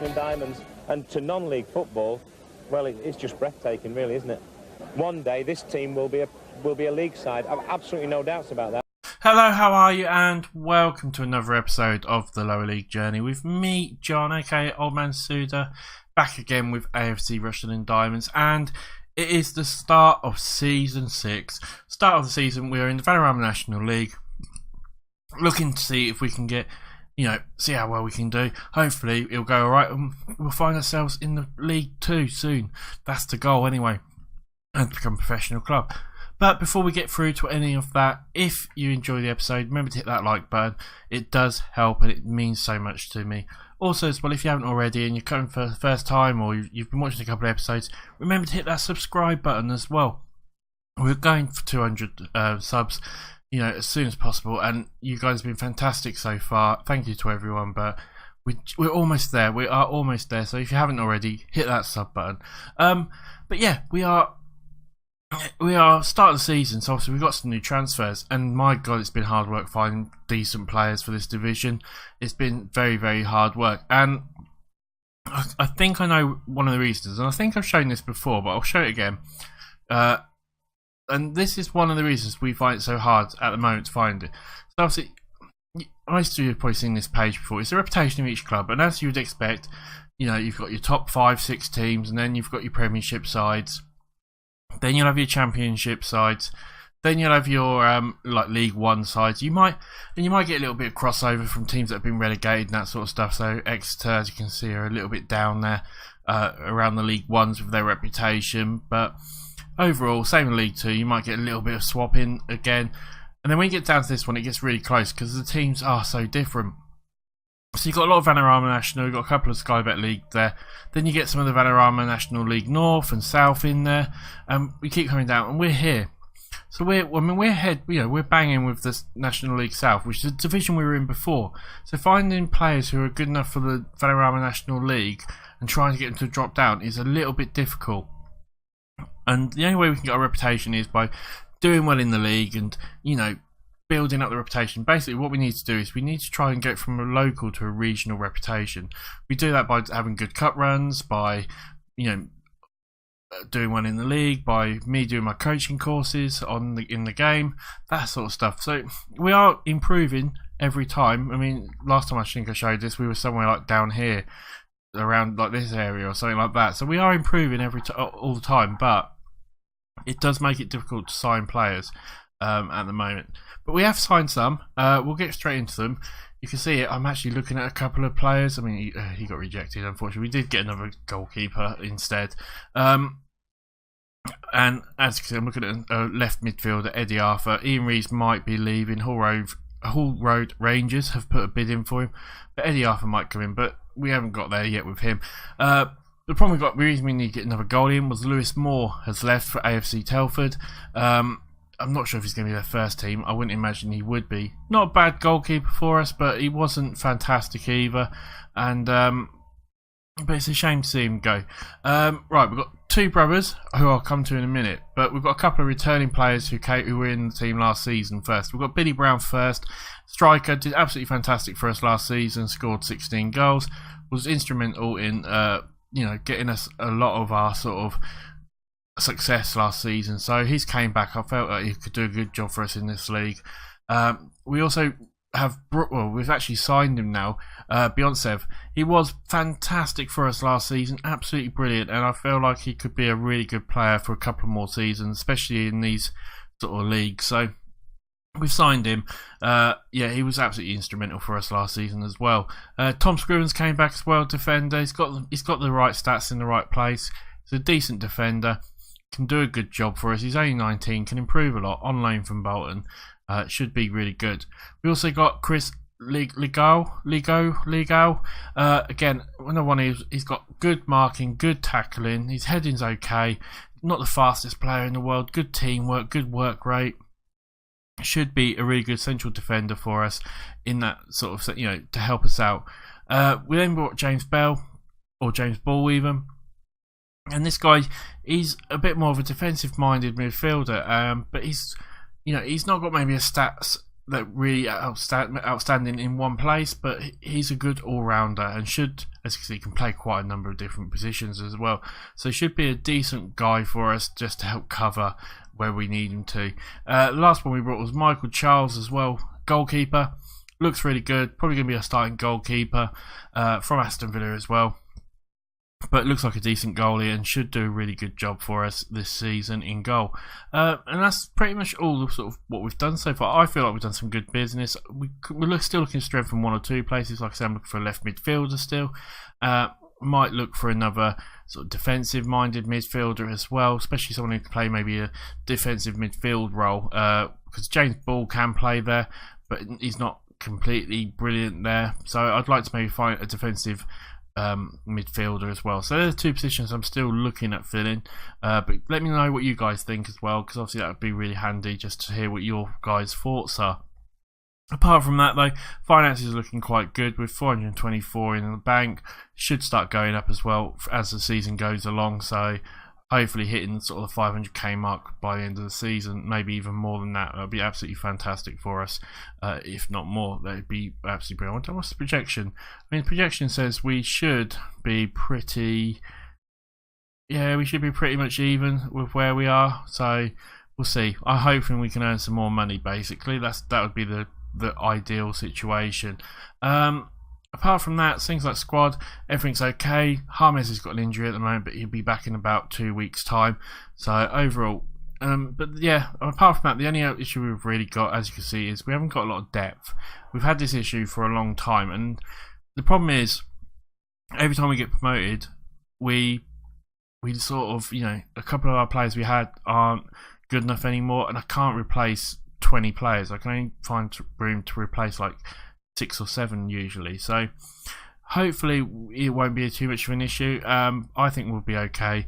Rushden and Diamonds, and to non-league football, well, it's just breathtaking, really, isn't it? One day this team will be a league side. I've absolutely no doubts about that. Hello, how are you? And welcome to another episode of the Lower League Journey with me, John, aka Old Man Sudor, back again with AFC Rushden and Diamonds, and it is the start of Season 6. Start of the season, we are in the Vanarama National League, looking to see if we can get, see how well we can do. Hopefully it'll go alright and we'll find ourselves in the League 2 soon. That's the goal anyway, and to become a professional club. But before we get through to any of that, if you enjoy the episode, remember to hit that like button. It does help and it means so much to me. Also, as well, if you haven't already and you're coming for the first time or you've been watching a couple of episodes, remember to hit that subscribe button as well. We're going for 200 subs, as soon as possible, and you guys have been fantastic so far. Thank you to everyone, but we're almost there. We are almost there. So if you haven't already, hit that sub button. But yeah, we are starting the season, so obviously we've got some new transfers, and my god, it's been hard work finding decent players for this division. It's been very, very hard work, and I think I know one of the reasons, and I think I've shown this before, but I'll show it again. And this is one of the reasons we find it so hard at the moment to find it. So obviously, most of you have probably seen this page before. It's the reputation of each club, and as you would expect, you've got your top 5-6 teams, and then you've got your Premiership sides. Then you'll have your Championship sides. Then you'll have your League 1 sides. You might get a little bit of crossover from teams that have been relegated and that sort of stuff. So Exeter, as you can see, are a little bit down there around the League 1s with their reputation. But overall, same in League 2. You might get a little bit of swapping again. And then when you get down to this one, it gets really close because the teams are so different. So you've got a lot of Vanarama National, you've got a couple of Sky Bet League there. Then you get some of the Vanarama National League North and South in there. We keep coming down, and we're here. So we're ahead. We're banging with this National League South, which is a division we were in before. So finding players who are good enough for the Vanarama National League and trying to get them to drop down is a little bit difficult. And the only way we can get our reputation is by doing well in the league and building up the reputation. Basically, what we need to do is we need to try and get from a local to a regional reputation. We do that by having good cup runs, by doing well in the league, by me doing my coaching courses in the game, that sort of stuff. So we are improving every time. I mean, last time I think I showed this, we were somewhere like down here, around like this area or something like that. So we are improving all the time, but it does make it difficult to sign players at the moment. But we have signed some. We'll get straight into them. You can see it. I'm actually looking at a couple of players. I mean, he got rejected, unfortunately. We did get another goalkeeper instead. And as you can see, I'm looking at a left midfielder, Eddie Arthur. Ian Reeves might be leaving. Hull Road Rangers have put a bid in for him. But Eddie Arthur might come in, but we haven't got there yet with him. The problem the reason we need to get another goal in was Lewis Moore has left for AFC Telford. I'm not sure if he's going to be their first team. I wouldn't imagine he would be. Not a bad goalkeeper for us, but he wasn't fantastic either. And but it's a shame to see him go. Right, we've got two brothers who I'll come to in a minute, but we've got a couple of returning players who were in the team last season first. We've got Billy Brown first. Striker, did absolutely fantastic for us last season, scored 16 goals, was instrumental in getting us a lot of our sort of success last season. So he's came back. I felt like he could do a good job for us in this league. We also have we've actually signed him now, Beyoncev. He was fantastic for us last season, absolutely brilliant, and I feel like he could be a really good player for a couple more seasons, especially in these sort of leagues. So we've signed him. He was absolutely instrumental for us last season as well. Tom Scrivens came back as well, defender. He's got the right stats in the right place. He's a decent defender, can do a good job for us. He's only 19, can improve a lot, on loan from Bolton. Should be really good. We also got Chris Ligo. Again, another one. He's got good marking, good tackling. His heading's okay. Not the fastest player in the world. Good teamwork, good work rate. Should be a really good central defender for us in that sort of, to help us out. We then brought James Bell, or James Ball even. And this guy, he's a bit more of a defensive-minded midfielder, but he's not got maybe a stats that really outstanding in one place, but he's a good all-rounder and should, as you can see, can play quite a number of different positions as well. So he should be a decent guy for us just to help cover where we need him to. The last one we brought was Michael Charles as well, goalkeeper. Looks really good, probably going to be a starting goalkeeper from Aston Villa as well. But looks like a decent goalie and should do a really good job for us this season in goal. And that's pretty much all of sort of what we've done so far. I feel like we've done some good business. We're still looking to strengthen one or two places. Like I said, I'm looking for a left midfielder still. Might look for another sort of defensive-minded midfielder as well, especially someone who can play maybe a defensive midfield role. Because James Ball can play there, but he's not completely brilliant there. So I'd like to maybe find a defensive midfielder as well. So there's two positions I'm still looking at filling, but let me know what you guys think as well, because obviously that would be really handy just to hear what your guys' thoughts are. Apart from that though, finances are looking quite good with 424 in the bank. Should start going up as well as the season goes along, so hopefully hitting sort of the 500k mark by the end of the season, maybe even more than that. That would be absolutely fantastic for us, if not more. That would be absolutely brilliant. I wonder what's the projection? I mean, the projection says we should be pretty, we should be pretty much even with where we are, so we'll see. I'm hoping we can earn some more money, basically. That would be the ideal situation. Apart from that, things like squad, everything's okay. James has got an injury at the moment, but he'll be back in about 2 weeks' time. So overall, but yeah, apart from that, the only issue we've really got, as you can see, is we haven't got a lot of depth. We've had this issue for a long time, and the problem is, every time we get promoted, we sort of, a couple of our players we had aren't good enough anymore, and I can't replace 20 players. I can only find room to replace like 6 or 7 usually, so hopefully it won't be too much of an issue. I think we'll be okay,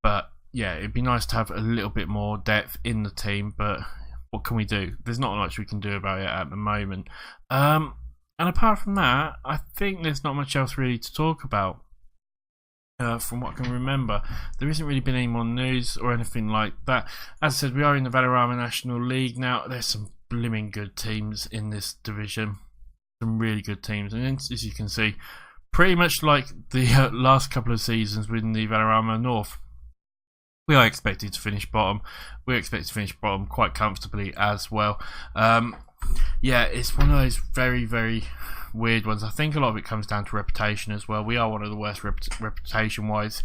but yeah, it'd be nice to have a little bit more depth in the team, but what can we do? There's not much we can do about it at the moment. And apart from that, I think there's not much else really to talk about. From what I can remember, there hasn't really been any more news or anything like that. As I said, we are in the Vanarama National League now. There's some blooming good teams in this division. Some really good teams, and as you can see, pretty much like the last couple of seasons within the Vanarama North, we are expected to finish bottom. We expect to finish bottom quite comfortably as well. Yeah, it's one of those very, very weird ones. I think a lot of it comes down to reputation as well. We are one of the worst reputation-wise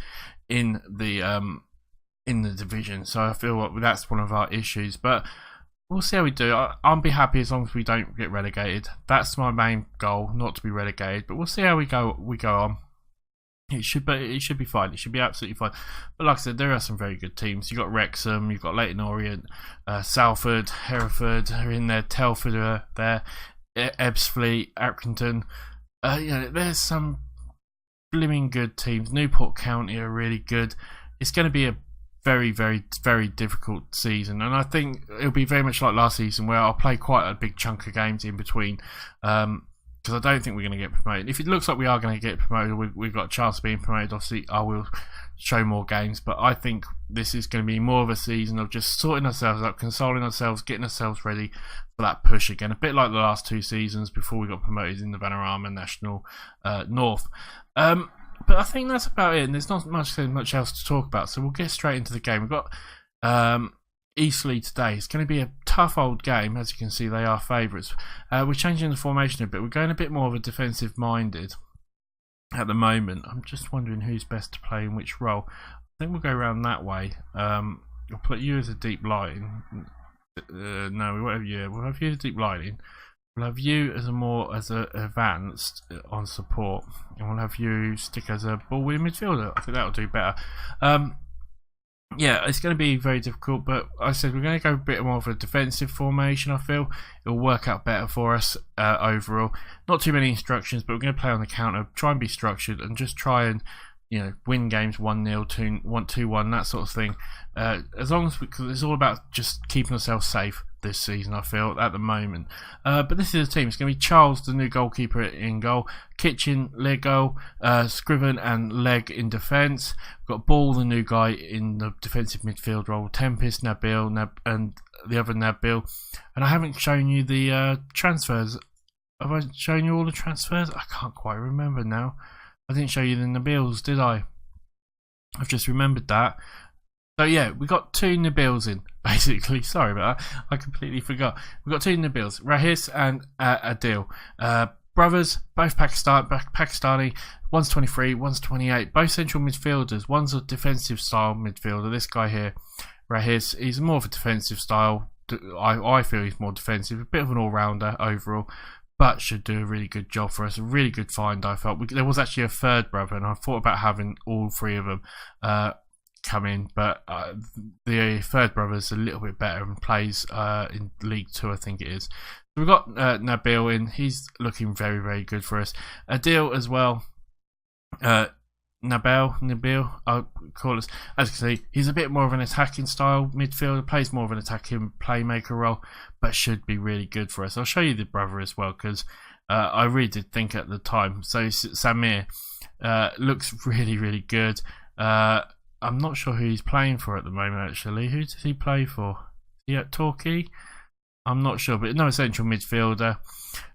in the division, so I feel like that's one of our issues. But we'll see how we do. I'll be happy as long as we don't get relegated. That's my main goal, not to be relegated. But we'll see how we go on. It should be fine. It should be absolutely fine. But like I said, there are some very good teams. You've got Wrexham, you've got Leyton Orient, Salford, Hereford are in there, Telford are there, Ebbsfleet, Accrington. There's some blooming good teams. Newport County are really good. It's going to be a very, very, very difficult season, and I think it'll be very much like last season, where I'll play quite a big chunk of games in between, because I don't think we're going to get promoted. If it looks like we are going to get promoted, we've got a chance of being promoted. Obviously, I will show more games, but I think this is going to be more of a season of just sorting ourselves up, consoling ourselves, getting ourselves ready for that push again, a bit like the last 2 seasons before we got promoted in the Vanarama National North. But I think that's about it, and there's not much else to talk about, so we'll get straight into the game. We've got Eastleigh today. It's going to be a tough old game. As you can see, they are favourites. We're changing the formation a bit. We're going a bit more of a defensive-minded at the moment. I'm just wondering who's best to play in which role. I think we'll go around that way. We'll put you as a deep line. No, we won't have you. We'll have you as a deep lining. We'll have you as a advanced on support, and we'll have you stick as a ball-winning midfielder. I think that'll do better. Yeah, it's going to be very difficult, but I said we're going to go a bit more of a defensive formation. I feel it'll work out better for us overall. Not too many instructions, but we're going to play on the counter, try and be structured, and just try and win games 1-0, 2-1, that sort of thing. As long as because it's all about just keeping ourselves safe this season, I feel, at the moment. But this is a team. It's going to be Charles, the new goalkeeper, in goal. Kitchen, Lego, Scriven and Leg in defence. We've got Ball, the new guy, in the defensive midfield role. Tempest, Nabil, and the other Nabil. And I haven't shown you the transfers. Have I shown you all the transfers? I can't quite remember now. I didn't show you the Nabils, did I? I've just remembered that. So yeah, we got 2 Nabils in, basically. Sorry about that. I completely forgot. We've got 2 Nabils, Rahis and Adil. Brothers, both Pakistani. One's 23, one's 28. Both central midfielders. One's a defensive style midfielder. This guy here, Rahis, he's more of a defensive style. I feel he's more defensive. A bit of an all-rounder overall, but should do a really good job for us. A really good find, I felt. There was actually a third brother, and I thought about having all 3 of them come in, but the third brother's a little bit better and plays in League 2, I think it is. So we've got Nabil in. He's looking very, very good for us. Adil as well. Nabil, I'll call us. As you can see, he's a bit more of an attacking style midfielder, plays more of an attacking playmaker role, but should be really good for us. I'll show you the brother as well, because I really did think at the time. So Samir looks really, really good. I'm not sure who he's playing for at the moment, actually. Who does he play for? Is he at Torquay? I'm not sure, but another central midfielder.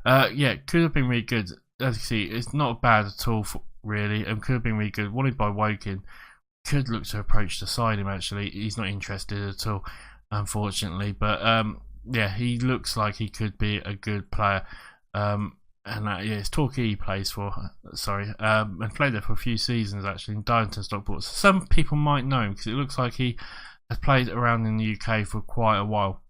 Yeah, could have been really good. As you see, it's not bad at all, really, and could have been really good. Wanted by Woking. Could look to approach to sign him, actually. He's not interested at all, unfortunately. But yeah, he looks like he could be a good player. And yeah, it's Torquay he plays for, and played there for a few seasons actually in Darlington Stockport. So some people might know him because it looks like he has played around in the UK for quite a while.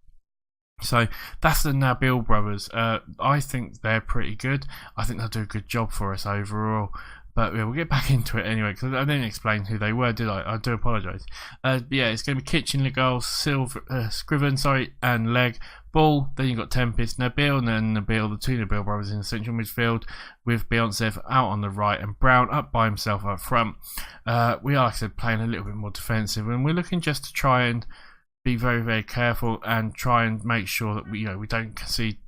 So that's the Nabil brothers. I think they're pretty good. I think they'll do a good job for us overall. But yeah, we'll get back into it anyway, because I didn't explain who they were, did I? I do apologise. Yeah, it's going to be Kitchen, Legal, Scriven, and Leg. Ball, then you've got Tempest, Nabil, and then Nabil, the 2 Nabil brothers in the central midfield, with Beyonce out on the right and Brown up by himself up front. We are, like I said, playing a little bit more defensive, and we're looking just to try and be very, very careful and try and make sure that we don't concede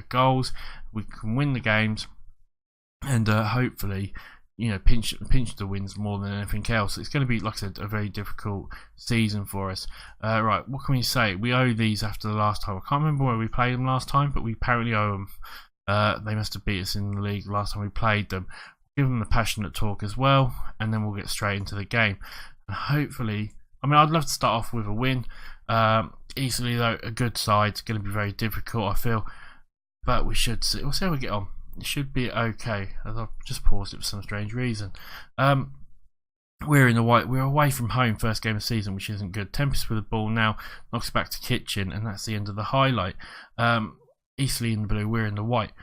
goals, we can win the games, and hopefully pinch the wins more than anything else. It's going to be, like I said, a very difficult season for us. Right, what can we say? We owe these after the last time. I can't remember where we played them last time, but we apparently owe them. They must have beat us in the league last time we played them. Give them the passionate talk as well, and then we'll get straight into the game. And hopefully, I'd love to start off with a win. Easily, though, a good side. It's going to be very difficult, I feel. But we'll see how we get on. It should be okay. As I've just paused it for some strange reason. We're in the white. We're away from home, first game of the season, which isn't good. Tempest with the ball now, knocks back to Kitchen, and that's the end of the highlight. Eastleigh in the blue, we're in the white.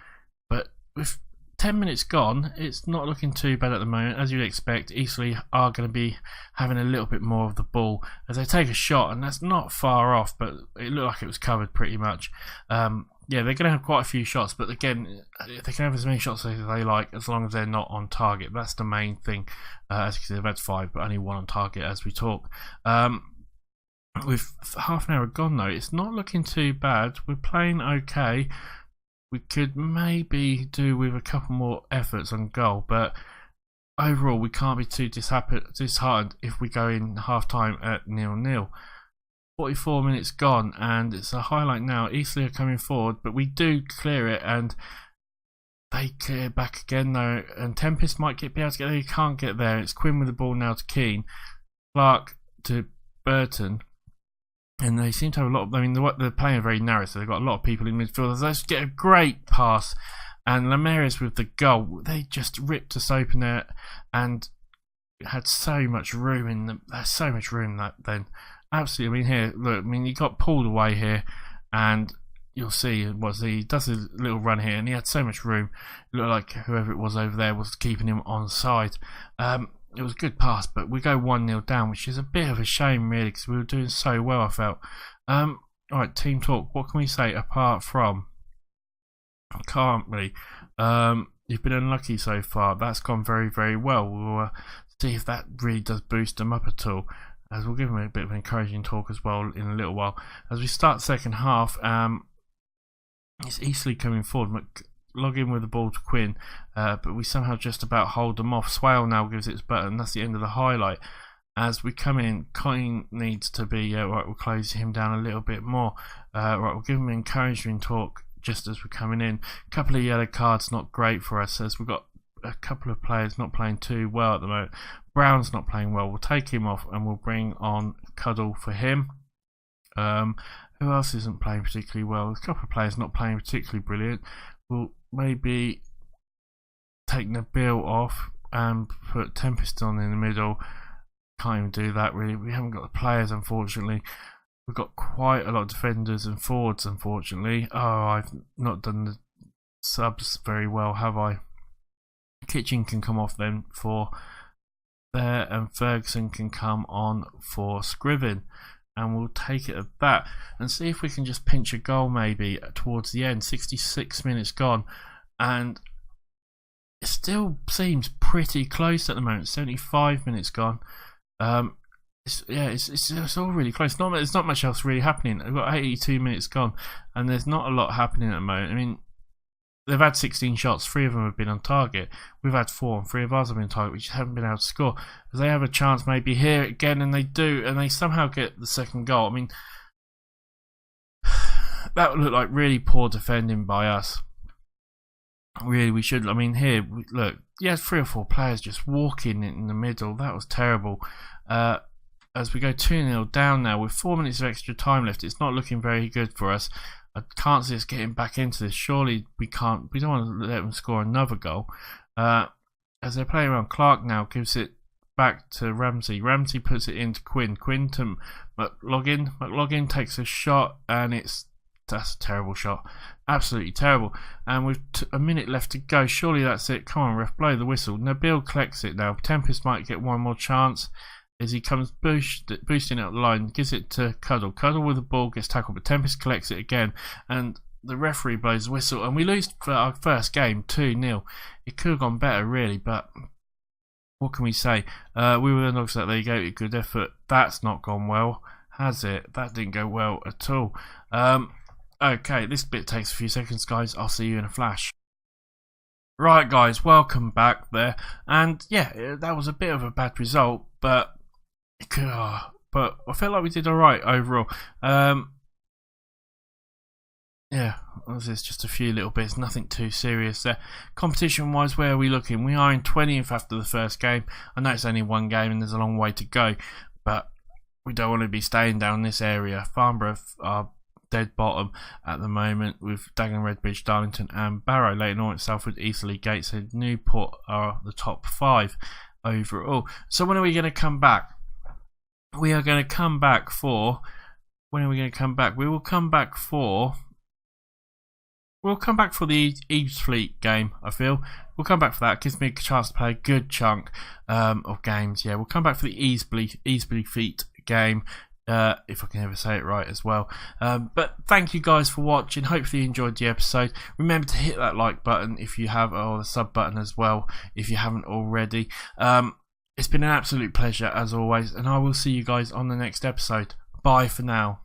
But with 10 minutes gone, it's not looking too bad at the moment. As you'd expect, Eastleigh are going to be having a little bit more of the ball as they take a shot, and that's not far off, but it looked like it was covered pretty much. Yeah, they're going to have quite a few shots, but again, they can have as many shots as they like as long as they're not on target. That's the main thing. As you can see, they've had 5, but only 1 on target as we talk. With half an hour gone, though, it's not looking too bad. We're playing okay. We could maybe do with a couple more efforts on goal, but overall, we can't be too disheartened if we go in half-time at 0-0. 44 minutes gone, and it's a highlight now. Eastleigh are coming forward, but we do clear it, and they clear back again though. And Tempest might be able to get there. He can't get there. It's Quinn with the ball now to Keane, Clark to Burton, and they seem to have a lot of. They're playing very narrow, so they've got a lot of people in midfield. They just get a great pass, and Lamaris with the goal. They just ripped us open there, and had so much room in them. There's so much room that then. Absolutely, here, look, he got pulled away here, and you'll see he does a little run here, and he had so much room. It looked like whoever it was over there was keeping him on side. It was a good pass, but we go 1-0 down, which is a bit of a shame, really, because we were doing so well, I felt. Alright, team talk, what can we say apart from? Can't really. You've been unlucky so far. That's gone very, very well. We'll see if that really does boost them up at all. As we'll give him a bit of an encouraging talk as well in a little while. As we start second half, it's Eastleigh coming forward. Log in with the ball to Quinn, but we somehow just about hold them off. Swale now gives it his button. That's the end of the highlight. as we come in. Colin needs to be right. We'll close him down a little bit more. Right, we'll give him encouraging talk just as we're coming in. A couple of yellow cards, not great for us, as we've got a couple of players not playing too well at the moment. Brown's not playing well. We'll take him off and we'll bring on Cuddle for him. Who else isn't playing particularly well? There's a couple of players not playing particularly brilliant. We'll maybe take Nabil off and put Tempest on in the middle. Can't even do that really. We haven't got the players, unfortunately. We've got quite a lot of defenders and forwards, unfortunately. Oh, I've not done the subs very well, have I? Kitchen can come off then for there, and Ferguson can come on for Scriven, and we'll take it at that and see if we can just pinch a goal maybe towards the end. 66 minutes gone, and it still seems pretty close at the moment. 75 minutes gone. It's all really close. There's not much else really happening. We've got 82 minutes gone, and there's not a lot happening at the moment. I mean, they've had 16 shots, 3 of them have been on target. We've had 4, and 3 of ours have been on target. We just haven't been able to score. Because they have a chance maybe here again, and they do, and they somehow get the second goal. I mean, that would look like really poor defending by us. Really, we should. I mean, here, look, yeah, 3 or 4 players just walking in the middle. That was terrible. As we go 2-0 down now with 4 minutes of extra time left, it's not looking very good for us. I can't see us getting back into this. Surely we can't. We don't want to let them score another goal. As they're playing around, Clark now gives it back to Ramsey. Ramsey puts it into Quinn. Quinn to McLaughlin. McLaughlin takes a shot, and that's a terrible shot. Absolutely terrible. And with a minute left to go. Surely that's it. Come on, ref, blow the whistle. Nabil collects it now. Tempest might get one more chance as he comes boosting out the line, gives it to Cuddle. Cuddle with the ball gets tackled, but Tempest collects it again, and the referee blows the whistle, and we lose for our first game 2-0. It could have gone better really, but what can we say? We were the knocks out. There you go. Good effort. That's not gone well, has it? That didn't go well at all. Okay, this bit takes a few seconds, guys. I'll see you in a flash. Right, guys, welcome back there. And yeah, that was a bit of a bad result, but I felt like we did alright overall. Yeah, this is just a few little bits, nothing too serious there. Competition wise, where are we looking? We are in 20th after the first game. I know it's only one game and there's a long way to go, but we don't want to be staying down this area. Farnborough are dead bottom at the moment with Dagenham, Redbridge, Darlington and Barrow. Leighton Orient, Salford, Eastleigh, Gateshead, Newport are the top 5 overall. So when are we going to come back? We are going to come back for... When are we going to come back? We'll come back for the Eastleigh game, I feel. We'll come back for that. It gives me a chance to play a good chunk of games. Yeah, we'll come back for the Eastleigh Feet game. If I can ever say it right as well. But thank you guys for watching. Hopefully you enjoyed the episode. Remember to hit that like button if you have, or the sub button as well if you haven't already. It's been an absolute pleasure as always, and I will see you guys on the next episode. Bye for now.